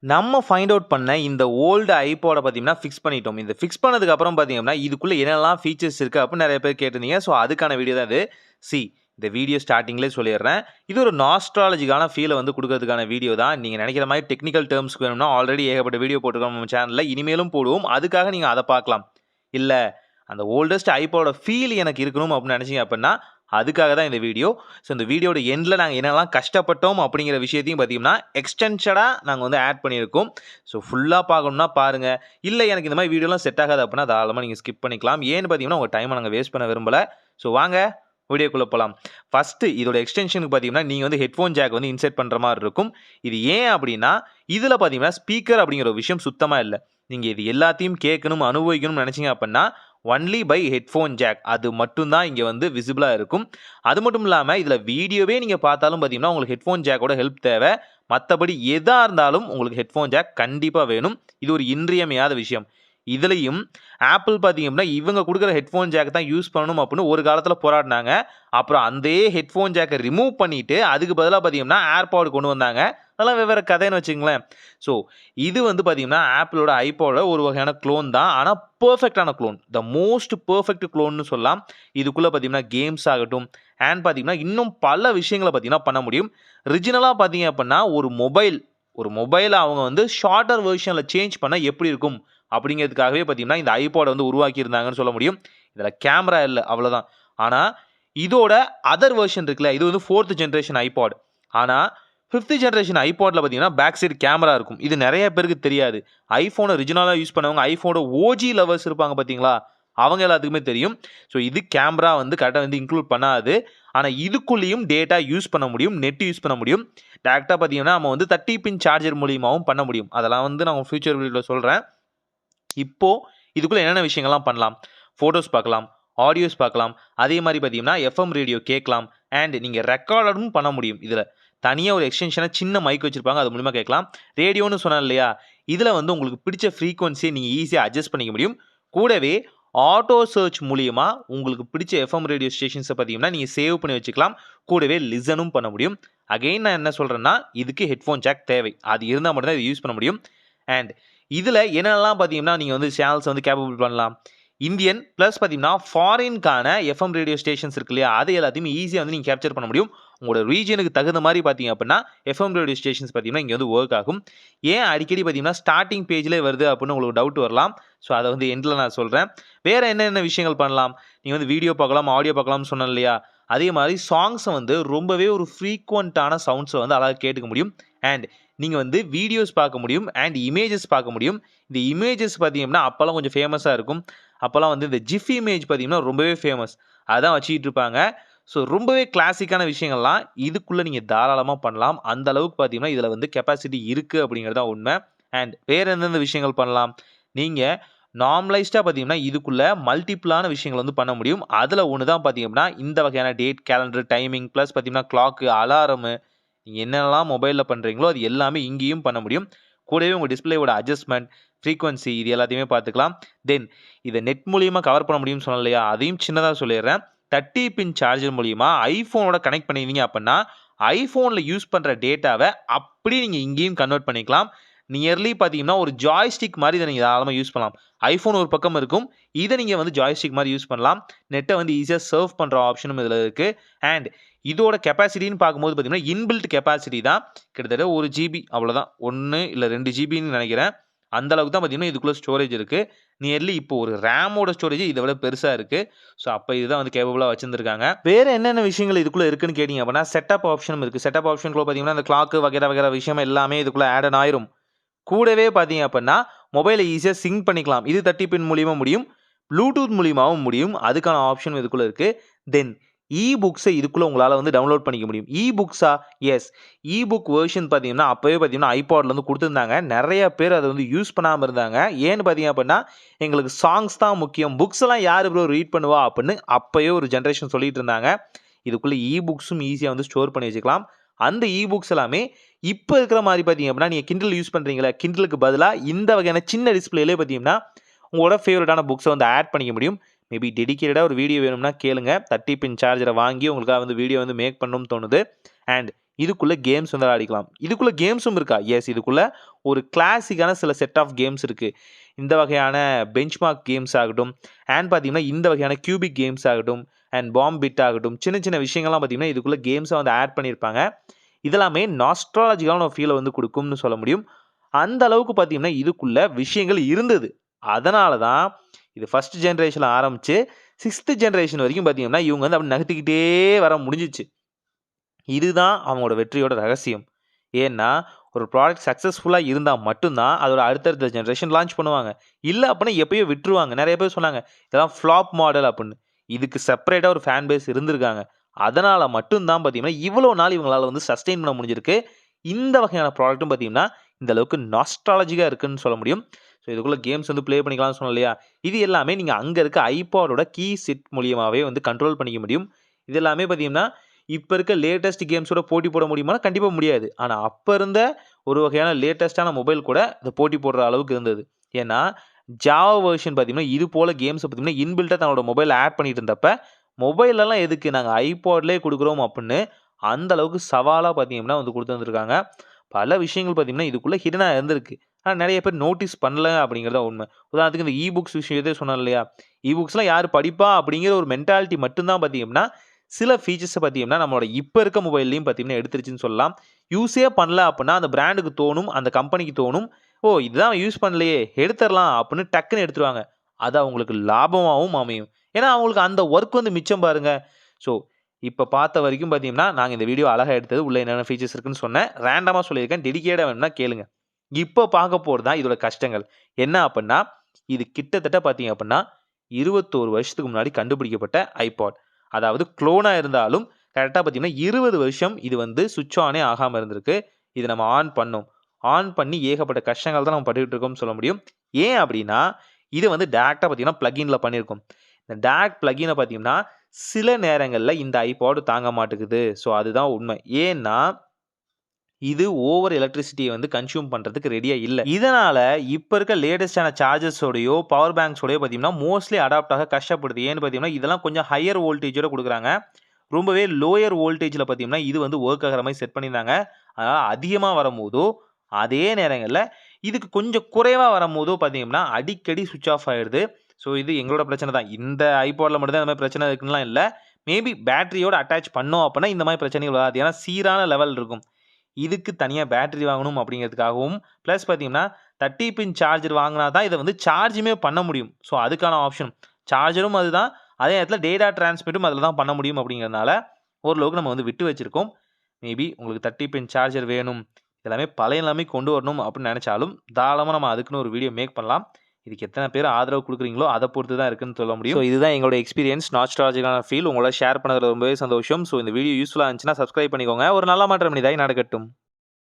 நம்ம find out பண்ண இந்த ஓல்டு ஐபாட பார்த்தீங்கன்னா ஃபிக்ஸ் பண்ணிட்டோம். இந்த ஃபிக்ஸ் பண்ணதுக்கு அப்புறம் பார்த்தீங்கன்னா, இதுக்குள்ள என்னெல்லாம் ஃபீச்சர்ஸ் இருக்கு அப்படின்னு நெறைய பேர் கேட்டிருந்தீங்க. ஸோ அதுக்கான வீடியோ தான் இது. சி இந்த வீடியோ ஸ்டார்ட்டிங்லேயே சொல்லிடுறேன். இது ஒரு நாஸ்டாலஜிக்கான ஃபீல வந்து குடுக்கறதுக்கான வீடியோ தான். நீங்க நெனைக்கிற மாரி டெக்னிக்கல் டெர்ம்ஸ்க்கு வேணும்னா ஆல்ரெடி ஏகப்பட்ட வீடியோ போட்டுருக்கோம் நம்ம சேனல்ல. இனிமேலும் போடுவோம். அதுக்காக நீங்க அத பார்க்கலாம். இல்ல அந்த ஓல்டஸ்ட் ஐபாடோட ஃபீல் எனக்கு இருக்கணும் அப்படின்னு நெனைச்சீங்க அப்படின்னா, அதுக்காக தான் இந்த வீடியோ. ஸோ இந்த வீடியோட எண்ட்ல நாங்க என்னலாம் கஷ்டப்பட்டோம் அப்படிங்கிற விஷயத்தையும் பார்த்தீங்கன்னா, எக்ஸ்டென்ஷனா நாங்க வந்து ஆட் பண்ணியிருக்கோம். ஸோ ஃபுல்லா பார்க்கணும்னா பாருங்க. இல்ல எனக்கு இந்த மாரி வீடியோலாம் செட் ஆகாது அப்படின்னா, தாராளமா நீங்க ஸ்கிப் பண்ணிக்கலாம். ஏன்னு பார்த்தீங்கன்னா, உங்க டைம நாங்க வேஸ்ட் பண்ண விரும்பல. ஸோ வாங்க வீடியோக்குள்ள போலாம். ஃபர்ஸ்ட் இதோட எக்ஸ்டென்ஷனுக்கு பார்த்தீங்கன்னா, நீங்க வந்து ஹெட்ஃபோன் ஜாக் வந்து இன்சர்ட் பண்ற மாரி இருக்கும். இது ஏன் அப்படின்னா, இதுல பார்த்தீங்கன்னா, ஸ்பீக்கர் அப்படிங்கிற ஒரு விஷயம் சுத்தமா இல்ல. நீங்க இது எல்லாத்தையும் கேட்கணும், அனுபவிக்கணும்னு நெனைச்சீங்க அப்படின்னா, ஒன்லி பை ஹெட்ஃபோன் ஜாக் அது மட்டும் தான் இங்க வந்து விசிபிளா இருக்கும். அது மட்டும் இல்லாம இதுல வீடியோவே நீங்க பார்த்தாலும் பார்த்தீங்கன்னா, உங்களுக்கு ஹெட்ஃபோன் ஜாக்கோட ஹெல்ப் தேவை. மத்தபடி எதா இருந்தாலும் உங்களுக்கு ஹெட்ஃபோன் ஜாக் கண்டிப்பா வேணும். இது ஒரு இன்றியமையாத விஷயம். இதுலயும் ஆப்பிள் பார்த்தீங்க அப்படின்னா, இவங்க குடுக்குற ஹெட்ஃபோன் ஜாக் தான் யூஸ் பண்ணணும் அப்படின்னு ஒரு காலத்துல போராடுனாங்க. அப்புறம் அந்தே ஹெட்ஃபோன் ஜாக்க ரிமூவ் பண்ணிட்டு, அதுக்கு பதிலா பார்த்தீங்கன்னா, ஏர்பாட் கொண்டு வந்தாங்க. அதெல்லாம் வெவ்வேற கதைன்னு வச்சுக்கங்களேன். ஸோ இது வந்து பார்த்தீங்கன்னா, ஆப்பிளோட ஐபாடோட ஒரு வகையான குளோன் தான். ஆனா பெர்ஃபெக்ட்டான குளோன். த மோஸ்ட் பெர்ஃபெக்ட் குளோன்னு சொல்லலாம். இதுக்குள்ள பார்த்தீங்கன்னா, கேம்ஸ் ஆகட்டும், அண்ட் பார்த்தீங்கன்னா, இன்னும் பல விஷயங்கள பார்த்தீங்கன்னா பண்ண முடியும். ஒரிஜினலா பார்த்தீங்க அப்படின்னா, ஒரு மொபைல அவங்க வந்து ஷார்ட்டர் வெர்ஷன்ல சேஞ்ச் பண்ணா எப்படி இருக்கும்? அப்படிங்கிறதுக்காகவே பார்த்தீங்கன்னா, இந்த ஐபாட வந்து உருவாக்கியிருந்தாங்கன்னு சொல்ல முடியும். இதுல கேமரா இல்ல அவ்வளோதான். ஆனா, இதோட அதர் வெர்ஷன் இருக்குல்ல, இது வந்து 4த் ஜெனரேஷன் ஐபாட். ஆனா, 5த் ஜெனரேஷன் ஐபாட்ல பார்த்தீங்கன்னா, பேக் சைடு கேமரா இருக்கும். இது நெறைய பேருக்கு தெரியாது. ஐஃபோன ஒரிஜினலா யூஸ் பண்ணவங்க, ஐஃபோனோட ஓஜி லவர்ஸ் இருப்பாங்க பார்த்தீங்களா? அவங்க எல்லாத்துக்குமே தெரியும். ஸோ இது கேமரா வந்து கரெக்ட்டா வந்து இன்க்ளூட் பண்ணாது. ஆனா, இதுக்குள்ளேயும் டேட்டா யூஸ் பண்ண முடியும். நெட் யூஸ் பண்ண முடியும். டைரக்ட்டா பார்த்தீங்கன்னா, நம்ம வந்து 30 பின் சார்ஜர் மூலியமாவும் பண்ண முடியும். அதெல்லாம் வந்து நான் ஃபியூச்சர் வீடியோல சொல்றேன். இப்போ இதுக்குள்ள என்னென்ன விஷயங்கள்லாம் பண்ணலாம்? ஃபோட்டோஸ் பார்க்கலாம், ஆடியோஸ் பார்க்கலாம். அதே மாரி பார்த்தீங்கன்னா, எஃப்எம் ரேடியோ கேட்கலாம். அண்ட் நீங்க ரெக்கார்டரும் பண்ண முடியும் இதுல. தனியா ஒரு எக்ஸ்டென்ஷனா சின்ன மைக் வச்சிருப்பாங்க. அது மூலியமா கேட்கலாம். ரேடியோன்னு சொன்னேன் இல்லையா? இதுல வந்து உங்களுக்கு பிடிச்ச ஃப்ரீக்வென்சிய நீங்க ஈஸியா அட்ஜஸ்ட் பண்ணிக்க முடியும். கூடவே ஆட்டோ சர்ச் மூலியமா உங்களுக்கு பிடிச்ச எஃப்எம் ரேடியோ ஸ்டேஷன்ஸ பார்த்தீங்கன்னா, நீங்க சேவ் பண்ணி வச்சுக்கலாம். கூடவே லிசனும் பண்ண முடியும். அகைன் நான் என்ன சொல்றேன்னா, இதுக்கு ஹெட்ஃபோன் ஜாக் தேவை. அது இருந்தா மட்டும் தான் இத யூஸ் பண்ண முடியும். அண்ட் இதுல என்னென்னலாம் பார்த்தீங்கன்னா, நீங்க வந்து சேனல்ஸ் வந்து கேப்பபிள் பண்ணலாம். இந்தியன் பிளஸ் பார்த்தீங்கன்னா, ஃபாரின்க்கான எஃப்எம் ரேடியோ ஸ்டேஷன்ஸ் இருக்கு இல்லையா? அது எல்லாத்தையுமே ஈஸியா வந்து நீங்க கேப்சர் பண்ண முடியும். உங்களோட ரீஜியனுக்கு தகுந்த மாரி பார்த்தீங்க அப்படின்னா, எஃப்எம் ரேடியோ ஸ்டேஷன்ஸ் பார்த்தீங்கன்னா, இங்க வந்து வொர்க் ஆகும். ஏன் அடிக்கடி பார்த்தீங்கன்னா, ஸ்டார்ட்டிங் பேஜ்லயே வருது அப்படின்னு உங்களுக்கு டவுட் வரலாம். ஸோ அத வந்து எண்ட்ல நான் சொல்றேன். வேற என்னென்ன விஷயங்கள் பண்ணலாம்? நீங்க வந்து வீடியோ பார்க்கலாம், ஆடியோ பார்க்கலாம்னு சொன்னேன் இல்லையா? அதே மாரி சாங்ஸ வந்து ரொம்பவே ஒரு ஃப்ரீக்வென்ட்டான சவுண்ட்ஸ்ல வந்து அழகா கேட்டுக்க முடியும். அண்ட் நீங்க வந்து வீடியோஸ் பார்க்க முடியும். அண்ட் இமேஜஸ் பார்க்க முடியும். இந்த இமேஜஸ் பார்த்தீங்கன்னா, அப்பலாம் கொஞ்சம் ஃபேமஸா இருக்கும். அப்பலாம் வந்து இந்த ஜிஃப் இமேஜ் பார்த்தீங்கன்னா, ரொம்பவே ஃபேமஸ். அதான் வச்சுக்கிட்டு இருப்பாங்க. ஸோ ரொம்பவே கிளாசிக்கான விஷயங்கள்லாம் இதுக்குள்ள நீங்க தாராளமா பண்ணலாம். அந்த அளவுக்கு பார்த்தீங்கன்னா, இதுல வந்து கெப்பாசிட்டி இருக்கு அப்படிங்கிறது தான் உண்மை. அண்ட் வேற எந்தெந்த விஷயங்கள் பண்ணலாம்? நீங்க நார்மலைஸ்டா பார்த்தீங்கன்னா, இதுக்குள்ள மல்டிபிளான விஷயங்கள் வந்து பண்ண முடியும். அதுல ஒண்ணு தான் பார்த்தீங்க அப்படின்னா, இந்த வகையான டேட், கேலண்டர், டைமிங் பிளஸ் பார்த்தீங்கன்னா, கிளாக்கு, அலாரமு நீங்க என்னென்னலாம் மொபைல்ல பண்றீங்களோ, அது எல்லாமே இங்கேயும் பண்ண முடியும். கூடவே உங்க டிஸ்ப்ளேவோட அட்ஜஸ்ட்மென்ட், ஃப்ரீக்வென்சி இது எல்லாத்தையுமே பார்த்துக்கலாம். தென் இத நெட் மூலியமா கவர் பண்ண முடியும்னு சொன்னேன் இல்லையா? அதையும் சின்னதா சொல்லிடுறேன். 30 பின் சார்ஜர் மூலியமா ஐஃபோனோட கனெக்ட் பண்ணிருந்தீங்க அப்படின்னா, ஐஃபோன்ல யூஸ் பண்ற டேட்டாவ அப்படியே நீங்க இங்கேயும் கன்வெர்ட் பண்ணிக்கலாம். நியர்லி பார்த்தீங்கன்னா, ஒரு ஜாய்ஸ்டிக் மாரி இத நீங்க தாராளமா யூஸ் பண்ணலாம். ஐஃபோன் ஒரு பக்கம் இருக்கும். இத நீங்க வந்து ஜாய்ஸ்டிக் மாரி யூஸ் பண்ணலாம். நெட்ட வந்து ஈஸியா சர்வ் பண்ற ஆப்ஷனும் இதுல இருக்கு. அண்ட் இதோட கெப்பாசிட்டின்னு பார்க்கும்போது பார்த்தீங்கன்னா, இன்பில்ட் கெப்பாசிட்டி தான். கிட்டத்தட்ட 1 ஜிபி அவ்வளோதான். 1 இல்ல 2 ஜிபின்னு நெனைக்கிறேன். அந்த அளவுக்கு தான் பார்த்தீங்கன்னா, இதுக்குள்ள ஸ்டோரேஜ் இருக்கு. நியர்லி இப்போ ஒரு ரேமோட ஸ்டோரேஜ் இத விட பெருசா இருக்கு. ஸோ அப்ப இதுதான் வந்து கேப்பபிளா வச்சிருந்திருக்காங்க. வேற என்னென்ன விஷயங்கள் இதுக்குள்ள இருக்குன்னு கேட்டீங்க அப்படின்னா, செட்டப் ஆப்ஷனும் இருக்கு. செட்டப் ஆப்ஷன்குள்ள பார்த்தீங்கன்னா, இந்த கிளாக் வகைரா வகைரா விஷயம் எல்லாமே இதுக்குள்ள ஆட் ஆன் ஆயிரும். கூடவே பார்த்தீங்க அப்படின்னா, மொபைல ஈஸியா சிங்க் பண்ணிக்கலாம். இது 30 பின் மூலியமா முடியும். ப்ளூடூத் மூலியமாவும் முடியும். அதுக்கான ஆப்ஷனும் இதுக்குள்ள இருக்கு. தென் புக்ஸ இதுக்குள்ள உங்களால வந்து டவுன்லோட் பண்ணிக்க முடியும். புக்ஸா? எஸ். புக் வெர்ஷன் பார்த்தீங்கன்னா, அப்பவே பார்த்தீங்கன்னா, ஐபாட்ல வந்து குடுத்திருந்தாங்க. நெறைய பேர் அத வந்து யூஸ் பண்ணாம இருந்தாங்க. ஏன்னு பார்த்தீங்க அப்படின்னா, எங்களுக்கு சாங்ஸ் தான் முக்கியம். புக்ஸ் எல்லாம் யாரு ப்ரோ ரீட் பண்ணுவா? அப்படின்னு அப்பயே ஒரு ஜெனரேஷன் சொல்லிட்டு இருந்தாங்க. இதுக்குள்ள புக்ஸும் ஈஸியா வந்து ஸ்டோர் பண்ணி வச்சுக்கலாம். அந்த புக்ஸ் எல்லாமே இப்ப இருக்கிற மாரி பார்த்தீங்க அப்படின்னா, நீங்க கிண்டில் யூஸ் பண்றீங்கல்ல, கிண்டிலுக்கு பதிலா இந்த வகையான சின்ன டிஸ்ப்ளேலயே பார்த்தீங்கன்னா, உங்களோட ஃபேவரைட்டான புக்ஸ வந்து ஆட் பண்ணிக்க முடியும். மேபி டெடிகேட்டடா ஒரு வீடியோ வேணும்னா கேளுங்க. 30 பின் சார்ஜர வாங்கி உங்களுக்காக வந்து வீடியோ வந்து மேக் பண்ணணும்னு தோணுது. அண்ட் இதுக்குள்ள கேம்ஸ் வந்து விளையாடிக்கலாம். இதுக்குள்ள கேம்ஸும் இருக்கா? எஸ். இதுக்குள்ள ஒரு கிளாசிக்கான சில செட் ஆஃப் கேம்ஸ் இருக்கு. இந்த வகையான பெஞ்ச்மார்க் கேம்ஸ் ஆகட்டும், அண்ட் பார்த்தீங்கன்னா, இந்த வகையான கியூபிக் கேம்ஸ் ஆகட்டும், அண்ட் பாம் பிட் ஆகட்டும், சின்ன சின்ன விஷயங்கள்லாம் பார்த்தீங்கன்னா, இதுக்குள்ள கேம்ஸா வந்து ஆட் பண்ணியிருப்பாங்க. இதெல்லாமே நாஸ்டாலஜிக்கான ஒரு ஃபீல வந்து குடுக்கும்னு சொல்ல முடியும். அந்த அளவுக்கு பார்த்தீங்கன்னா, இதுக்குள்ள விஷயங்கள் இருந்தது. அதனால தான் இது ஃபர்ஸ்ட் ஜெனரேஷன்ல ஆரம்பிச்சு 6த் ஜெனரேஷன் வரைக்கும் பார்த்தீங்கன்னா, இவங்க வந்து அப்படி நகர்த்திக்கிட்டே வர முடிஞ்சுச்சு. இதுதான் அவங்களோட வெற்றியோட ரகசியம். ஏன்னா, ஒரு ப்ராடக்ட் சக்சஸ்ஃபுல்லா இருந்தா மட்டும் தான் அதோட அடுத்தடுத்த ஜெனரேஷன் லான்ச் பண்ணுவாங்க. இல்ல அப்படின்னா எப்பயோ விட்டுருவாங்க. நெறைய பேர் சொன்னாங்க, இதெல்லாம் ஃப்ளாப் மாடல் அப்படின்னு. இதுக்கு செப்பரேட்டா ஒரு ஃபேன் பேஸ் இருந்திருக்காங்க. அதனால மட்டும் தான் பார்த்தீங்கன்னா, இவ்வளோ நாள் இவங்களால வந்து சஸ்டெயின் பண்ண முடிஞ்சிருக்கு. இந்த வகையான ப்ராடக்ட்டும் பார்த்தீங்கன்னா, இந்த அளவுக்கு நாஸ்டாலஜிக்கா இருக்குன்னு சொல்ல முடியும். ஸோ இதுக்குள்ள கேம்ஸ் வந்து ப்ளே பண்ணிக்கலாம்னு சொன்னேன் இல்லையா? இது எல்லாமே நீங்க அங்க இருக்க ஐபாடோட கீ செட் மூலியமாவே வந்து கண்ட்ரோல் பண்ணிக்க முடியும். இது எல்லாமே பார்த்தீங்கன்னா, இப்ப இருக்க லேட்டஸ்ட் கேம்ஸோட போட்டி போட முடியுமானா, கண்டிப்பா முடியாது. ஆனா, அப்ப இருந்த ஒரு வகையான லேட்டஸ்ட்டான மொபைல் கூட அத போட்டி போடுற அளவுக்கு இருந்தது. ஏன்னா, ஜாவா வெர்ஷன் பார்த்தீங்கன்னா, இது போல கேம்ஸ பார்த்தீங்கன்னா, இன்பில்ட்டா தன்னோட மொபைல்ல ஆட் பண்ணிட்டு இருந்தப்ப, மொபைல்லலாம் எதுக்கு நாங்க ஐபாட்லயே குடுக்குறோம் அப்படின்னு, அந்த அளவுக்கு சவாலா பார்த்தீங்கன்னா வந்து குடுத்து வந்திருக்காங்க. பல விஷயங்கள் பார்த்தீங்கன்னா, இதுக்குள்ள ஹிடனா இருந்திருக்கு. ஆனா, நெறைய பேர் நோட்டீஸ் பண்ணல அப்படிங்கிறது தான் உண்மை. உதாரணத்துக்கு இந்த புக்ஸ் விஷயத்த சொன்னேன் இல்லையா? புக்ஸ்லாம் யாரு படிப்பா அப்படிங்கிற ஒரு மென்டாலிட்டி மட்டும் தான் பார்த்தீங்கன்னா, சில ஃபீச்சர்ஸ பார்த்தீங்கன்னா, நம்மளோட இப்ப இருக்க மொபைல்லயும் பார்த்தீங்கன்னா எடுத்துருச்சுன்னு சொல்லலாம். யூஸே பண்ணல அப்புட்னா, அந்த பிராண்டுக்கு தோணும், அந்த கம்பெனிக்கு தோணும். "ஓ! இதுதான் யூஸ் பண்ணலையே, எடுத்துறலாம்" அப்படின்னு டக்குன்னு எடுத்துருவாங்க. அது அவங்களுக்கு லாபமாவும் அமையும். ஏன்னா, அவங்களுக்கு அந்த ஒர்க் வந்து மிச்சம் பாருங்க. ஸோ, இப்ப பார்த்த வரைக்கும் பார்த்தீங்கன்னா, நாங்க இந்த வீடியோ அழகா எடுத்தது. உள்ள என்னென்ன ஃபீச்சர்ஸ் இருக்குன்னு சொன்னேன். ரேண்டமா சொல்லியிருக்கேன். டெடிகேட்டா வேணும்னா கேளுங்க. இப்போ பார்க்க போறது தான் இதோட கஷ்டங்கள். என்ன அப்புட்னா, இது கிட்டத்தட்ட பார்த்தீங்க அப்புட்னா, 21 வருஷத்துக்கு முன்னாடி கண்டுபிடிக்கப்பட்ட ஐபாட். அதாவது குளோனா இருந்தாலும் கரெக்ட்டா பார்த்தீங்கன்னா, 20 வருஷம் இது வந்து ஸ்விட்ச் ஆனே ஆகாம இருந்திருக்கு. இது நம்ம ஆன் பண்ணோம். ஆன் பண்ணி ஏகப்பட்ட கஷ்டங்கள் தான் நம்ம பட்டுக்கிட்டு இருக்கோம்னு சொல்ல முடியும். ஏன் அப்டின்னா, இது வந்து டைரக்ட்டா பார்த்தீங்கன்னா, பிளக்கின்ல பண்ணியிருக்கோம். இந்த டைரக்ட் பிளக்கின பார்த்தீங்கன்னா, சில நேரங்கள்ல இந்த ஐபாட் தாங்க மாட்டேங்குது. ஸோ அதுதான் உண்மை. ஏன்னா, இது ஓவர் எலக்ட்ரிசிட்டிய வந்து கன்சியூம் பண்றதுக்கு ரெடியா இல்ல. இதனால இப்ப இருக்க லேட்டஸ்ட்டான சார்ஜர்ஸோடயோ, பவர் பேங்க்ஸோடயோ பார்த்தீங்கன்னா, மோஸ்ட்லி அடாப்ட் ஆக கஷ்டப்படுது. ஏன்னு பார்த்தீங்கன்னா, இதெல்லாம் கொஞ்சம் ஹையர் வோல்டேஜோட குடுக்குறாங்க. ரொம்பவே லோயர் வோல்டேஜ்ல பார்த்தீங்கன்னா, இது வந்து வொர்க் ஆகுற மாரி செட் பண்ணியிருந்தாங்க. அதனால அதிகமா வரும்போதோ, அதே நேரங்கள்ல இதுக்கு கொஞ்சம் குறைவா வரும்போதோ பார்த்தீங்கன்னா, அடிக்கடி ஸ்விட்ச் ஆஃப் ஆயிடுது. ஸோ இது எங்களோட பிரச்சனை தான். இந்த ஐபாட்ல மட்டும் தான் இந்த மாரி பிரச்சனை இருக்குன்னுலாம் இல்ல. மேபி பேட்டரியோட அட்டாச் பண்ணோம் அப்புட்னா, இந்த மாரி பிரச்சனைகள் வராது. ஏன்னா சீரான லெவல் இருக்கும். இதுக்கு தனியா பேட்டரி வாங்கணும் அப்படிங்கிறதுக்காகவும், பிளஸ் பார்த்தீங்கன்னா 30 பின் சார்ஜர் வாங்குனா தான் இத வந்து சார்ஜுமே பண்ண முடியும். ஸோ அதுக்கான ஆப்ஷன். சார்ஜரும் அதுதான். அதே நேரத்தில டேட்டா டிரான்ஸ்மிட்டும் அதில தான் பண்ண முடியும் அப்படிங்கிறதுனால, ஓரளவுக்கு நம்ம வந்து விட்டு வச்சிருக்கோம். மேபி உங்களுக்கு 30 பின் சார்ஜர் வேணும். எல்லாமே பழைய நிலைமைக்கு கொண்டு வரணும் அப்படின்னு நெனைச்சாலும், தாராளமா நம்ம அதுக்குன்னு ஒரு வீடியோ மேக் பண்ணலாம். இதுக்கு எத்தன பேர் ஆதரவு குடுக்குறீங்களோ, அத பொறுத்து தான் இருக்குன்னு சொல்ல முடியும். ஸோ இதுதான் எங்களோட எக்ஸ்பீரியன்ஸ். நாஸ்டாலஜிக்கான ஃபீல் உங்களோட ஷேர் பண்ணதுல ரொம்பவே சந்தோஷம். ஸோ இந்த வீடியோ யூஸ்ஃபுல்லா இருந்துச்சுன்னா சப்ஸ்கிரைப் பண்ணிக்கோங்க. ஒரு நல்ல மாற்றம் இனிதாய் நடக்கட்டும்.